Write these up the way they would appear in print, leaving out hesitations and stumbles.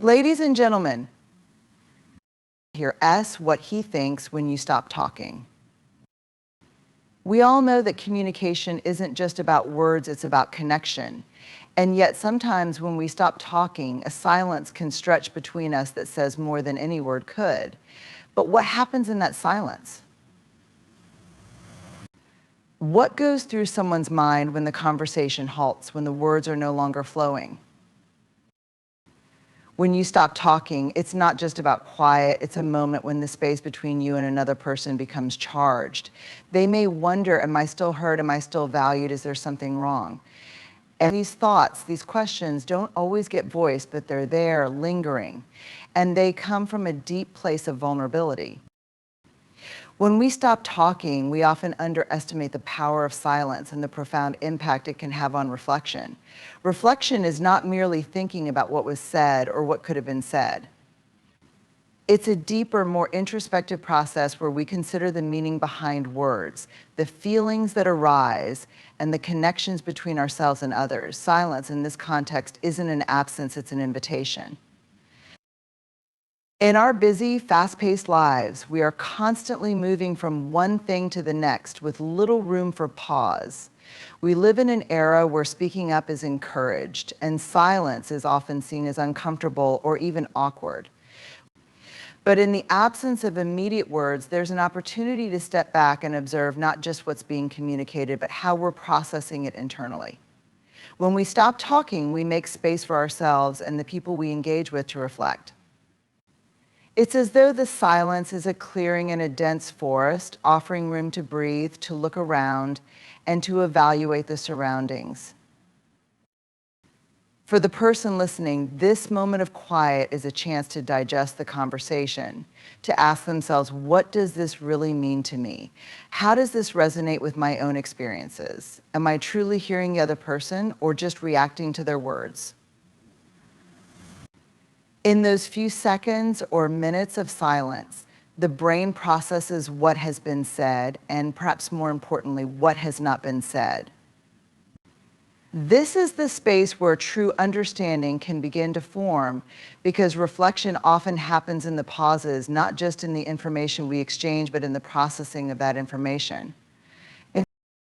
Ladies and gentlemen, hear S what he thinks when you stop talking. We all know that communication isn't just about words, it's about connection. And yet sometimes when we stop talking, a silence can stretch between us that says more than any word could. But what happens in that silence? What goes through someone's mind when the conversation halts, when the words are no longer flowing? When you stop talking, it's not just about quiet, it's a moment when the space between you and another person becomes charged. They may wonder, am I still heard? Am I still valued? Is there something wrong? And these thoughts, these questions don't always get voiced, but they're there, lingering. And they come from a deep place of vulnerability. When we stop talking, we often underestimate the power of silence and the profound impact it can have on reflection. Reflection is not merely thinking about what was said or what could have been said. It's a deeper, more introspective process where we consider the meaning behind words, the feelings that arise, and the connections between ourselves and others. Silence in this context isn't an absence, it's an invitation. In our busy, fast-paced lives, we are constantly moving from one thing to the next with little room for pause. We live in an era where speaking up is encouraged, and silence is often seen as uncomfortable or even awkward. But in the absence of immediate words, there's an opportunity to step back and observe not just what's being communicated, but how we're processing it internally. When we stop talking, we make space for ourselves and the people we engage with to reflect. It's as though the silence is a clearing in a dense forest, offering room to breathe, to look around, and to evaluate the surroundings. For the person listening, this moment of quiet is a chance to digest the conversation, to ask themselves, what does this really mean to me? How does this resonate with my own experiences? Am I truly hearing the other person or just reacting to their words? In those few seconds or minutes of silence, the brain processes what has been said and, perhaps more importantly, what has not been said. This is the space where true understanding can begin to form, because reflection often happens in the pauses, not just in the information we exchange, but in the processing of that information.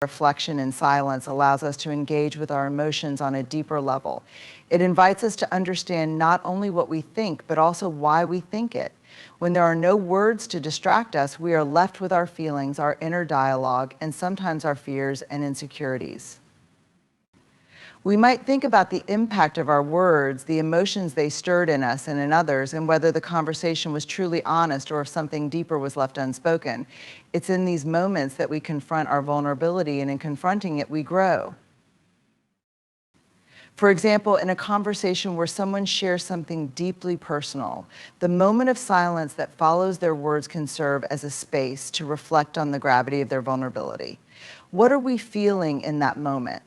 Reflection in silence allows us to engage with our emotions on a deeper level. It invites us to understand not only what we think, but also why we think it. When there are no words to distract us, we are left with our feelings, our inner dialogue, and sometimes our fears and insecurities. We might think about the impact of our words, the emotions they stirred in us and in others, and whether the conversation was truly honest or if something deeper was left unspoken. It's in these moments that we confront our vulnerability, and in confronting it, we grow. For example, in a conversation where someone shares something deeply personal, the moment of silence that follows their words can serve as a space to reflect on the gravity of their vulnerability. What are we feeling in that moment?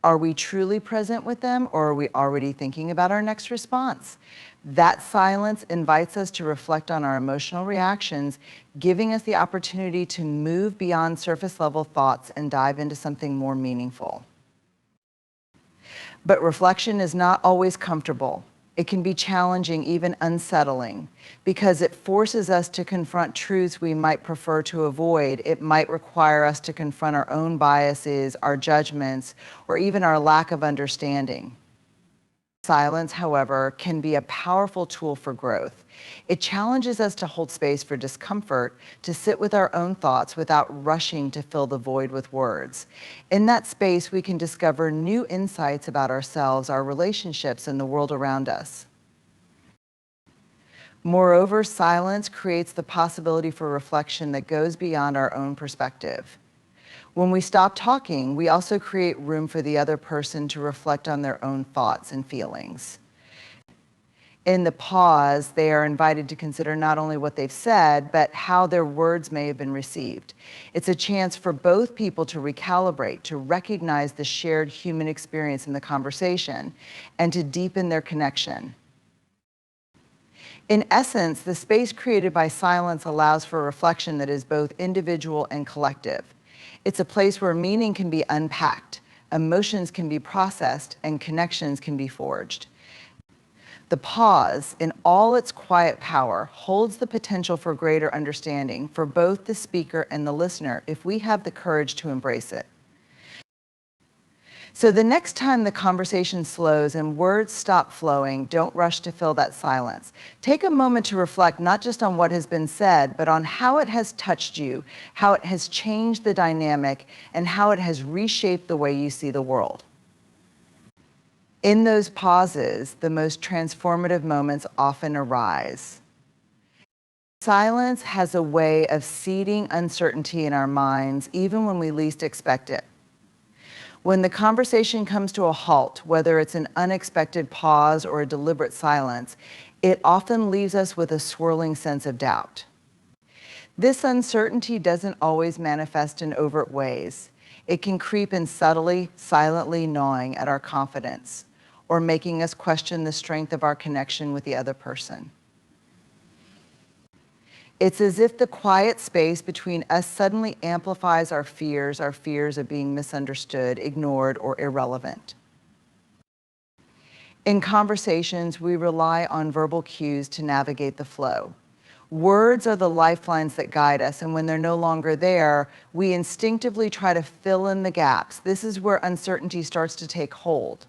Are we truly present with them, or are we already thinking about our next response? That silence invites us to reflect on our emotional reactions, giving us the opportunity to move beyond surface-level thoughts and dive into something more meaningful. But reflection is not always comfortable. It can be challenging, even unsettling, because it forces us to confront truths we might prefer to avoid. It might require us to confront our own biases, our judgments, or even our lack of understanding. Silence, however, can be a powerful tool for growth. It challenges us to hold space for discomfort, to sit with our own thoughts without rushing to fill the void with words. In that space, we can discover new insights about ourselves, our relationships, and the world around us. Moreover, silence creates the possibility for reflection that goes beyond our own perspective. When we stop talking, we also create room for the other person to reflect on their own thoughts and feelings. In the pause, they are invited to consider not only what they've said, but how their words may have been received. It's a chance for both people to recalibrate, to recognize the shared human experience in the conversation, and to deepen their connection. In essence, the space created by silence allows for reflection that is both individual and collective. It's a place where meaning can be unpacked, emotions can be processed, and connections can be forged. The pause, in all its quiet power, holds the potential for greater understanding for both the speaker and the listener if we have the courage to embrace it. So the next time the conversation slows and words stop flowing, don't rush to fill that silence. Take a moment to reflect not just on what has been said, but on how it has touched you, how it has changed the dynamic, and how it has reshaped the way you see the world. In those pauses, the most transformative moments often arise. Silence has a way of seeding uncertainty in our minds, even when we least expect it. When the conversation comes to a halt, whether it's an unexpected pause or a deliberate silence, it often leaves us with a swirling sense of doubt. This uncertainty doesn't always manifest in overt ways. It can creep in subtly, silently gnawing at our confidence, or making us question the strength of our connection with the other person. It's as if the quiet space between us suddenly amplifies our fears of being misunderstood, ignored, or irrelevant. In conversations, we rely on verbal cues to navigate the flow. Words are the lifelines that guide us, and when they're no longer there, we instinctively try to fill in the gaps. This is where uncertainty starts to take hold.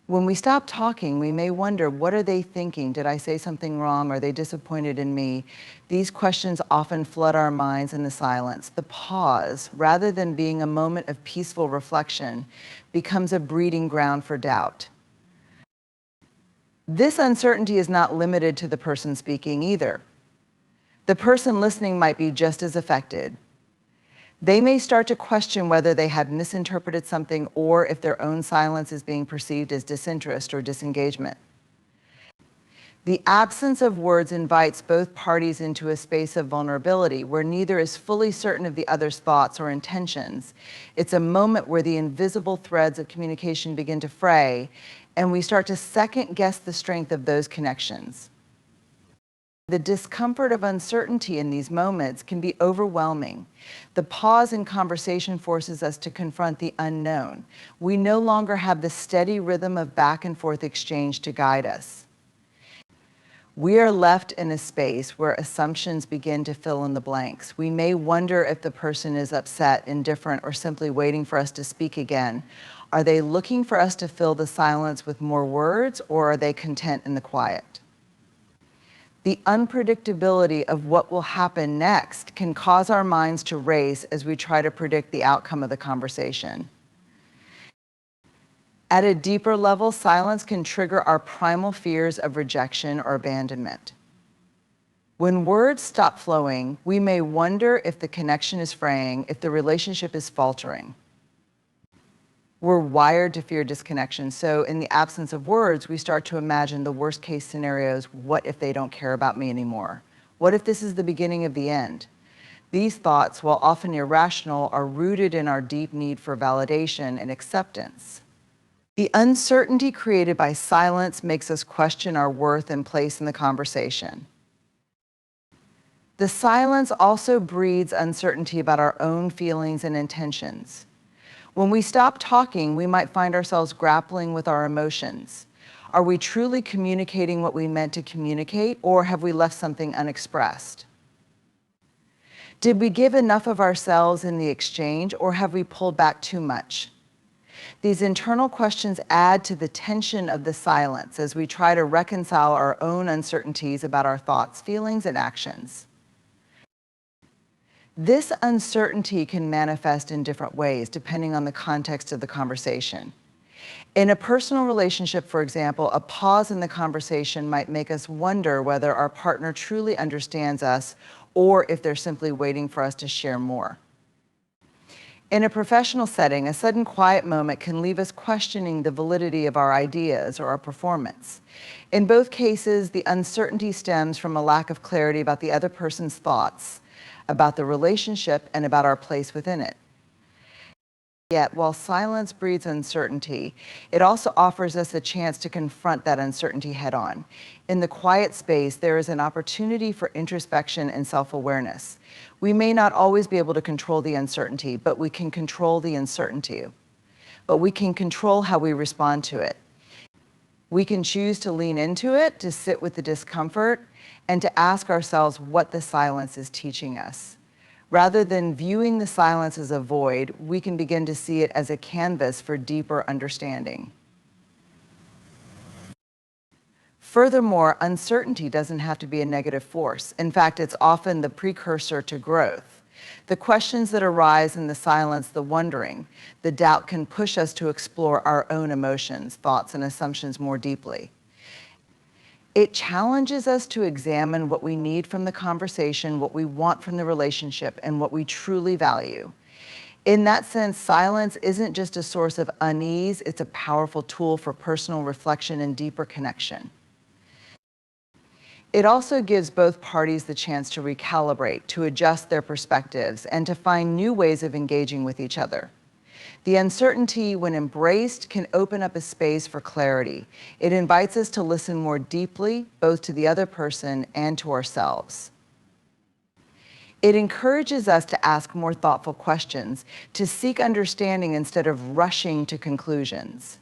When we stop talking, we may wonder, what are they thinking? Did I say something wrong? Are they disappointed in me? These questions often flood our minds in the silence. The pause, rather than being a moment of peaceful reflection, becomes a breeding ground for doubt. This uncertainty is not limited to the person speaking either. The person listening might be just as affected. They may start to question whether they had misinterpreted something or if their own silence is being perceived as disinterest or disengagement. The absence of words invites both parties into a space of vulnerability where neither is fully certain of the other's thoughts or intentions. It's a moment where the invisible threads of communication begin to fray, and we start to second-guess the strength of those connections. The discomfort of uncertainty in these moments can be overwhelming. The pause in conversation forces us to confront the unknown. We no longer have the steady rhythm of back and forth exchange to guide us. We are left in a space where assumptions begin to fill in the blanks. We may wonder if the person is upset, indifferent, or simply waiting for us to speak again. Are they looking for us to fill the silence with more words, or are they content in the quiet? The unpredictability of what will happen next can cause our minds to race as we try to predict the outcome of the conversation. At a deeper level, silence can trigger our primal fears of rejection or abandonment. When words stop flowing, we may wonder if the connection is fraying, if the relationship is faltering. We're wired to fear disconnection, so in the absence of words, we start to imagine the worst case scenarios. What if they don't care about me anymore? What if this is the beginning of the end? These thoughts, while often irrational, are rooted in our deep need for validation and acceptance. The uncertainty created by silence makes us question our worth and place in the conversation. The silence also breeds uncertainty about our own feelings and intentions. When we stop talking, we might find ourselves grappling with our emotions. Are we truly communicating what we meant to communicate, or have we left something unexpressed? Did we give enough of ourselves in the exchange, or have we pulled back too much? These internal questions add to the tension of the silence as we try to reconcile our own uncertainties about our thoughts, feelings, and actions. This uncertainty can manifest in different ways depending on the context of the conversation. In a personal relationship, for example, a pause in the conversation might make us wonder whether our partner truly understands us or if they're simply waiting for us to share more. In a professional setting, a sudden quiet moment can leave us questioning the validity of our ideas or our performance. In both cases, the uncertainty stems from a lack of clarity about the other person's thoughts, about the relationship, and about our place within it. Yet, while silence breeds uncertainty, it also offers us a chance to confront that uncertainty head-on. In the quiet space, there is an opportunity for introspection and self-awareness. We may not always be able to control the uncertainty, but we can control the uncertainty. but we can control how we respond to it. We can choose to lean into it, to sit with the discomfort, and to ask ourselves what the silence is teaching us. Rather than viewing the silence as a void, we can begin to see it as a canvas for deeper understanding. Furthermore, uncertainty doesn't have to be a negative force. In fact, it's often the precursor to growth. The questions that arise in the silence, the wondering, the doubt can push us to explore our own emotions, thoughts, and assumptions more deeply. It challenges us to examine what we need from the conversation, what we want from the relationship, and what we truly value. In that sense, silence isn't just a source of unease, it's a powerful tool for personal reflection and deeper connection. It also gives both parties the chance to recalibrate, to adjust their perspectives, and to find new ways of engaging with each other. The uncertainty, when embraced, can open up a space for clarity. It invites us to listen more deeply, both to the other person and to ourselves. It encourages us to ask more thoughtful questions, to seek understanding instead of rushing to conclusions.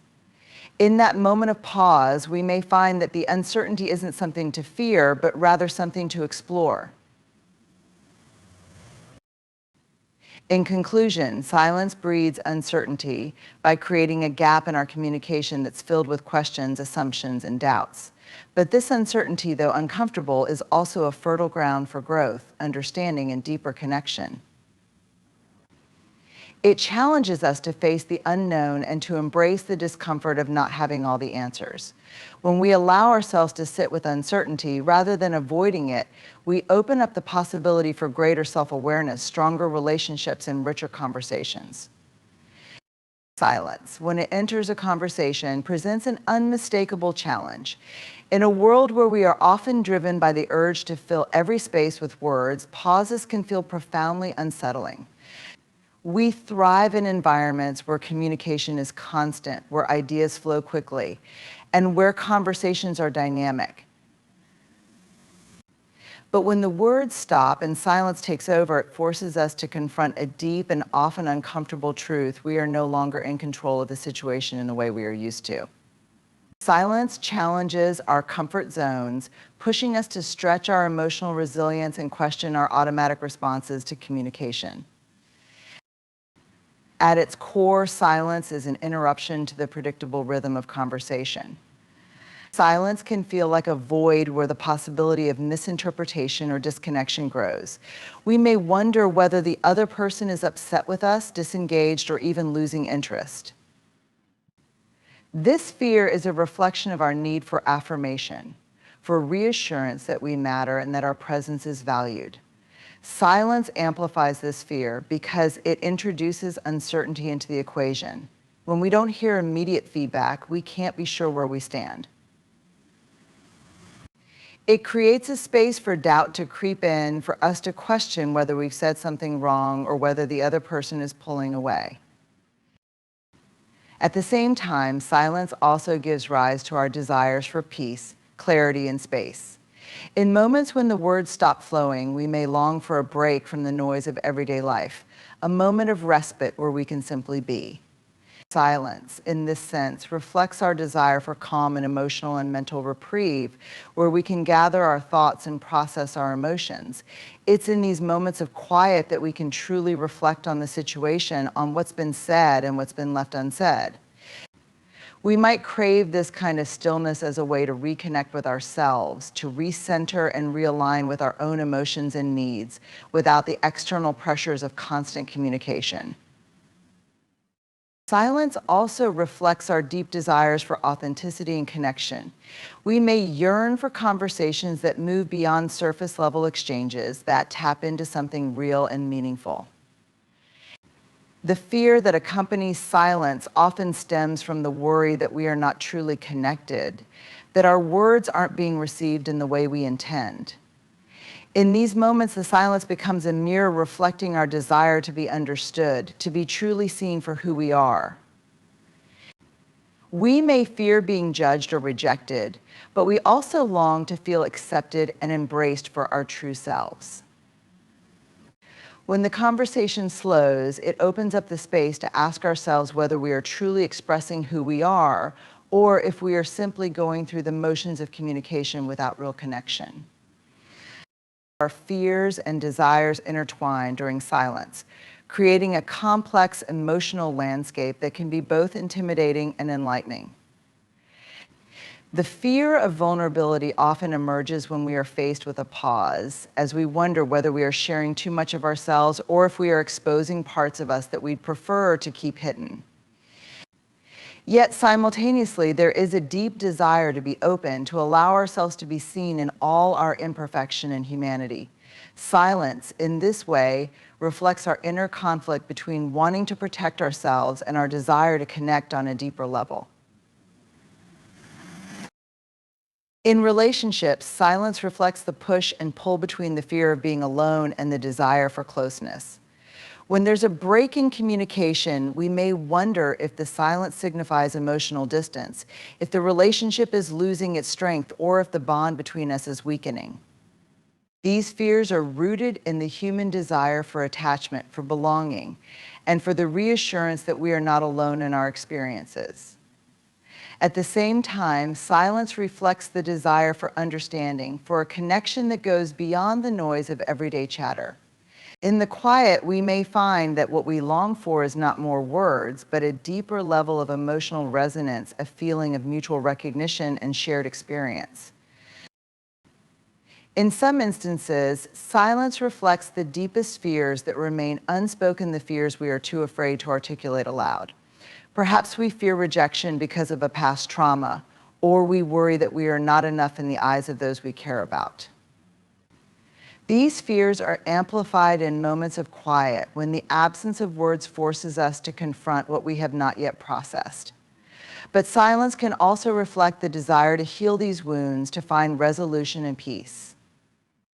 In that moment of pause, we may find that the uncertainty isn't something to fear, but rather something to explore. In conclusion, silence breeds uncertainty by creating a gap in our communication that's filled with questions, assumptions, and doubts. But this uncertainty, though uncomfortable, is also a fertile ground for growth, understanding, and deeper connection. It challenges us to face the unknown and to embrace the discomfort of not having all the answers. When we allow ourselves to sit with uncertainty rather than avoiding it, we open up the possibility for greater self-awareness, stronger relationships, and richer conversations. Silence, when it enters a conversation, presents an unmistakable challenge. In a world where we are often driven by the urge to fill every space with words, pauses can feel profoundly unsettling. We thrive in environments where communication is constant, where ideas flow quickly, and where conversations are dynamic. But when the words stop and silence takes over, it forces us to confront a deep and often uncomfortable truth: we are no longer in control of the situation in the way we are used to. Silence challenges our comfort zones, pushing us to stretch our emotional resilience and question our automatic responses to communication. At its core, silence is an interruption to the predictable rhythm of conversation. Silence can feel like a void where the possibility of misinterpretation or disconnection grows. We may wonder whether the other person is upset with us, disengaged, or even losing interest. This fear is a reflection of our need for affirmation, for reassurance that we matter and that our presence is valued. Silence amplifies this fear because it introduces uncertainty into the equation. When we don't hear immediate feedback, we can't be sure where we stand. It creates a space for doubt to creep in, for us to question whether we've said something wrong or whether the other person is pulling away. At the same time, silence also gives rise to our desires for peace, clarity, and space. In moments when the words stop flowing, we may long for a break from the noise of everyday life, a moment of respite where we can simply be. Silence, in this sense, reflects our desire for calm and emotional and mental reprieve, where we can gather our thoughts and process our emotions. It's in these moments of quiet that we can truly reflect on the situation, on what's been said and what's been left unsaid. We might crave this kind of stillness as a way to reconnect with ourselves, to recenter and realign with our own emotions and needs without the external pressures of constant communication. Silence also reflects our deep desires for authenticity and connection. We may yearn for conversations that move beyond surface-level exchanges, that tap into something real and meaningful. The fear that accompanies silence often stems from the worry that we are not truly connected, that our words aren't being received in the way we intend. In these moments, the silence becomes a mirror reflecting our desire to be understood, to be truly seen for who we are. We may fear being judged or rejected, but we also long to feel accepted and embraced for our true selves. When the conversation slows, it opens up the space to ask ourselves whether we are truly expressing who we are or if we are simply going through the motions of communication without real connection. Our fears and desires intertwine during silence, creating a complex emotional landscape that can be both intimidating and enlightening. The fear of vulnerability often emerges when we are faced with a pause, as we wonder whether we are sharing too much of ourselves or if we are exposing parts of us that we'd prefer to keep hidden. Yet simultaneously, there is a deep desire to be open, to allow ourselves to be seen in all our imperfection and humanity. Silence, in this way, reflects our inner conflict between wanting to protect ourselves and our desire to connect on a deeper level. In relationships, silence reflects the push and pull between the fear of being alone and the desire for closeness. When there's a break in communication, we may wonder if the silence signifies emotional distance, if the relationship is losing its strength, or if the bond between us is weakening. These fears are rooted in the human desire for attachment, for belonging, and for the reassurance that we are not alone in our experiences. At the same time, silence reflects the desire for understanding, for a connection that goes beyond the noise of everyday chatter. In the quiet, we may find that what we long for is not more words, but a deeper level of emotional resonance, a feeling of mutual recognition and shared experience. In some instances, silence reflects the deepest fears that remain unspoken, the fears we are too afraid to articulate aloud. Perhaps we fear rejection because of a past trauma, or we worry that we are not enough in the eyes of those we care about. These fears are amplified in moments of quiet, when the absence of words forces us to confront what we have not yet processed. But silence can also reflect the desire to heal these wounds, to find resolution and peace.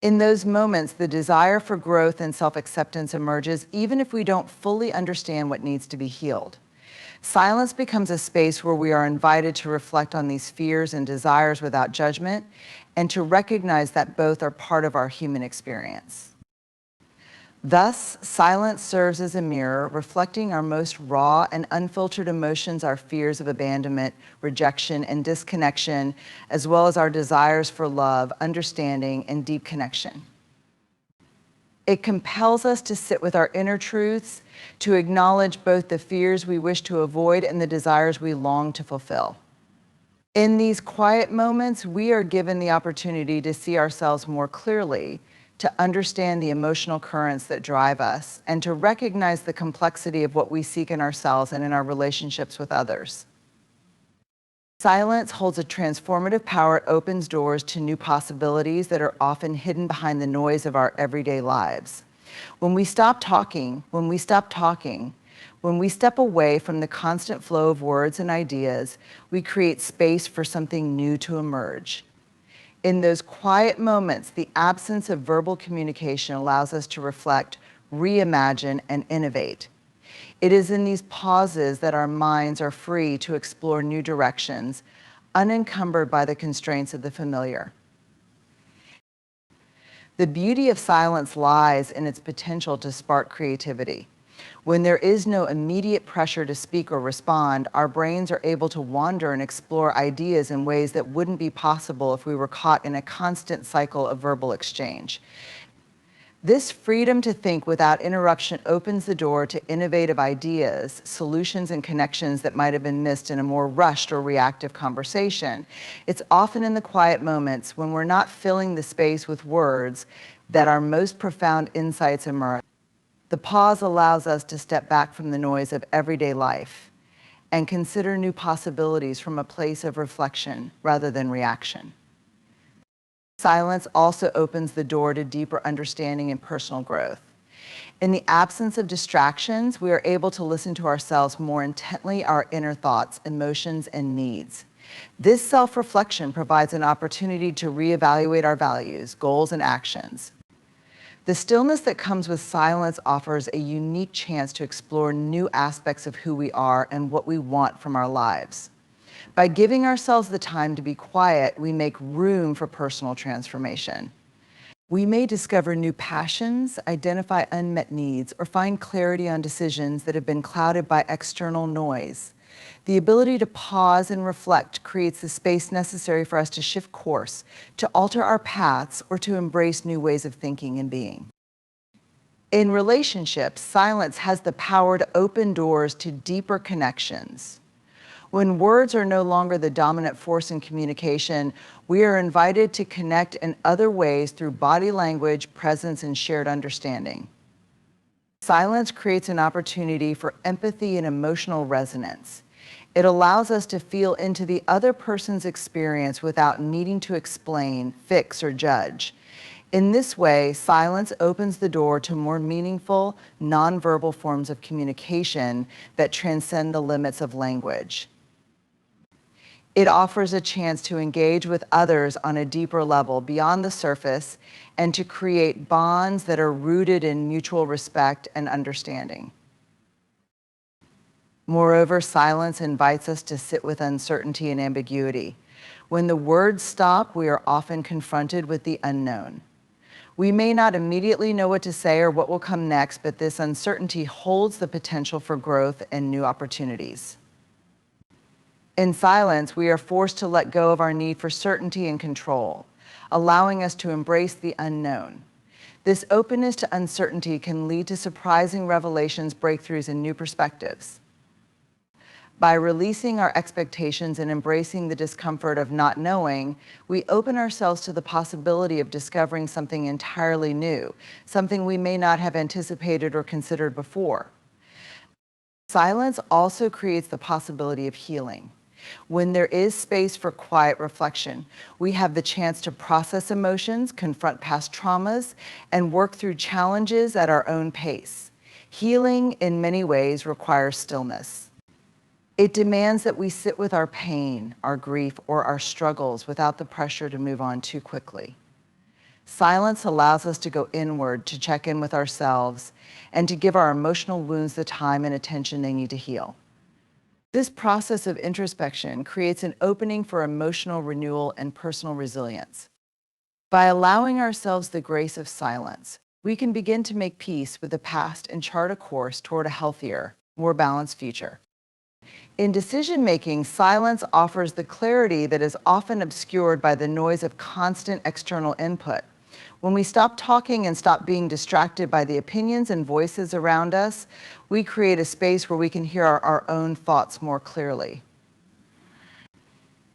In those moments, the desire for growth and self-acceptance emerges, even if we don't fully understand what needs to be healed. Silence becomes a space where we are invited to reflect on these fears and desires without judgment, and to recognize that both are part of our human experience. Thus, silence serves as a mirror, reflecting our most raw and unfiltered emotions, our fears of abandonment, rejection, and disconnection, as well as our desires for love, understanding, and deep connection. It compels us to sit with our inner truths, to acknowledge both the fears we wish to avoid and the desires we long to fulfill. In these quiet moments, we are given the opportunity to see ourselves more clearly, to understand the emotional currents that drive us, and to recognize the complexity of what we seek in ourselves and in our relationships with others. Silence holds a transformative power. It opens doors to new possibilities that are often hidden behind the noise of our everyday lives. When we stop talking, when we step away from the constant flow of words and ideas, we create space for something new to emerge. In those quiet moments, the absence of verbal communication allows us to reflect, reimagine, and innovate. It is in these pauses that our minds are free to explore new directions, unencumbered by the constraints of the familiar. The beauty of silence lies in its potential to spark creativity. When there is no immediate pressure to speak or respond, our brains are able to wander and explore ideas in ways that wouldn't be possible if we were caught in a constant cycle of verbal exchange. This freedom to think without interruption opens the door to innovative ideas, solutions, and connections that might have been missed in a more rushed or reactive conversation. It's often in the quiet moments, when we're not filling the space with words, that our most profound insights emerge. The pause allows us to step back from the noise of everyday life and consider new possibilities from a place of reflection rather than reaction. Silence also opens the door to deeper understanding and personal growth. In the absence of distractions, we are able to listen to ourselves more intently, our inner thoughts, emotions, and needs. This self-reflection provides an opportunity to reevaluate our values, goals, and actions. The stillness that comes with silence offers a unique chance to explore new aspects of who we are and what we want from our lives. By giving ourselves the time to be quiet, we make room for personal transformation. We may discover new passions, identify unmet needs, or find clarity on decisions that have been clouded by external noise. The ability to pause and reflect creates the space necessary for us to shift course, to alter our paths, or to embrace new ways of thinking and being. In relationships, silence has the power to open doors to deeper connections. When words are no longer the dominant force in communication, we are invited to connect in other ways through body language, presence, and shared understanding. Silence creates an opportunity for empathy and emotional resonance. It allows us to feel into the other person's experience without needing to explain, fix, or judge. In this way, silence opens the door to more meaningful, nonverbal forms of communication that transcend the limits of language. It offers a chance to engage with others on a deeper level beyond the surface and to create bonds that are rooted in mutual respect and understanding. Moreover, silence invites us to sit with uncertainty and ambiguity. When the words stop, we are often confronted with the unknown. We may not immediately know what to say or what will come next, but this uncertainty holds the potential for growth and new opportunities. In silence, we are forced to let go of our need for certainty and control, allowing us to embrace the unknown. This openness to uncertainty can lead to surprising revelations, breakthroughs, and new perspectives. By releasing our expectations and embracing the discomfort of not knowing, we open ourselves to the possibility of discovering something entirely new, something we may not have anticipated or considered before. Silence also creates the possibility of healing. When there is space for quiet reflection, we have the chance to process emotions, confront past traumas, and work through challenges at our own pace. Healing, in many ways, requires stillness. It demands that we sit with our pain, our grief, or our struggles without the pressure to move on too quickly. Silence allows us to go inward, to check in with ourselves, and to give our emotional wounds the time and attention they need to heal. This process of introspection creates an opening for emotional renewal and personal resilience. By allowing ourselves the grace of silence, we can begin to make peace with the past and chart a course toward a healthier, more balanced future. In decision-making, silence offers the clarity that is often obscured by the noise of constant external input. When we stop talking and stop being distracted by the opinions and voices around us, we create a space where we can hear our own thoughts more clearly.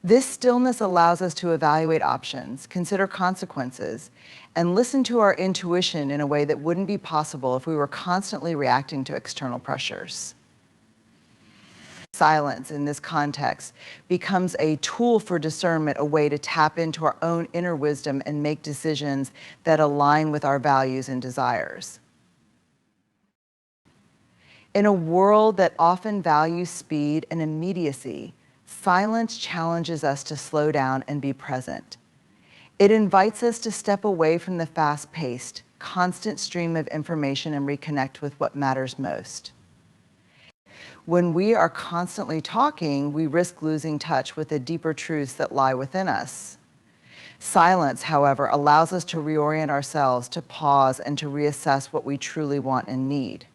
This stillness allows us to evaluate options, consider consequences, and listen to our intuition in a way that wouldn't be possible if we were constantly reacting to external pressures. Silence in this context becomes a tool for discernment, a way to tap into our own inner wisdom and make decisions that align with our values and desires. In a world that often values speed and immediacy, silence challenges us to slow down and be present. It invites us to step away from the fast-paced, constant stream of information and reconnect with what matters most. When we are constantly talking, we risk losing touch with the deeper truths that lie within us. Silence, however, allows us to reorient ourselves, to pause, and to reassess what we truly want and need.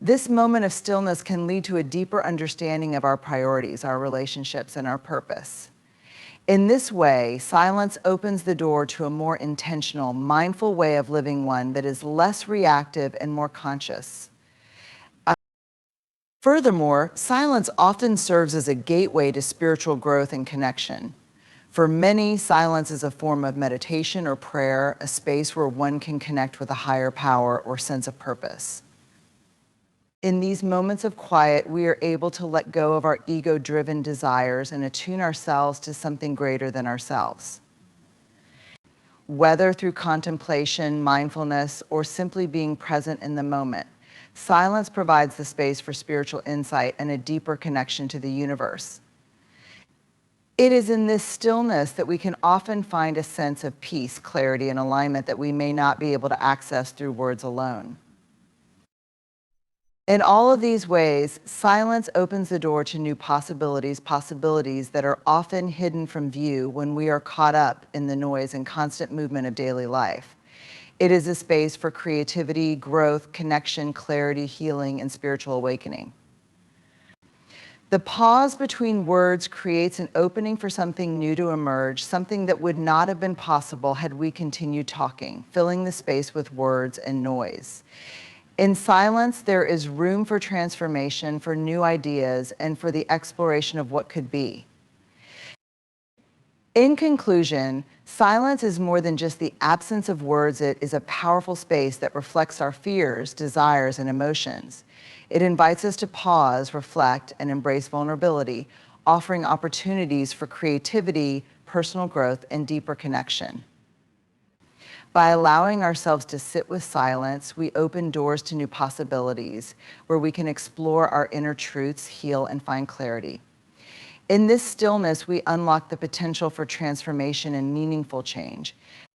This moment of stillness can lead to a deeper understanding of our priorities, our relationships, and our purpose. In this way, silence opens the door to a more intentional, mindful way of living, one that is less reactive and more conscious. Furthermore, silence often serves as a gateway to spiritual growth and connection. For many, silence is a form of meditation or prayer, a space where one can connect with a higher power or sense of purpose. In these moments of quiet, we are able to let go of our ego-driven desires and attune ourselves to something greater than ourselves. Whether through contemplation, mindfulness, or simply being present in the moment, silence provides the space for spiritual insight and a deeper connection to the universe. It is in this stillness that we can often find a sense of peace, clarity, and alignment that we may not be able to access through words alone. In all of these ways, silence opens the door to new possibilities, possibilities that are often hidden from view when we are caught up in the noise and constant movement of daily life. It is a space for creativity, growth, connection, clarity, healing, and spiritual awakening. The pause between words creates an opening for something new to emerge, something that would not have been possible had we continued talking, filling the space with words and noise. In silence, there is room for transformation, for new ideas, and for the exploration of what could be. In conclusion, silence is more than just the absence of words. It is a powerful space that reflects our fears, desires, and emotions. It invites us to pause, reflect, and embrace vulnerability, offering opportunities for creativity, personal growth, and deeper connection. By allowing ourselves to sit with silence, we open doors to new possibilities where we can explore our inner truths, heal, and find clarity. In this stillness, we unlock the potential for transformation and meaningful change.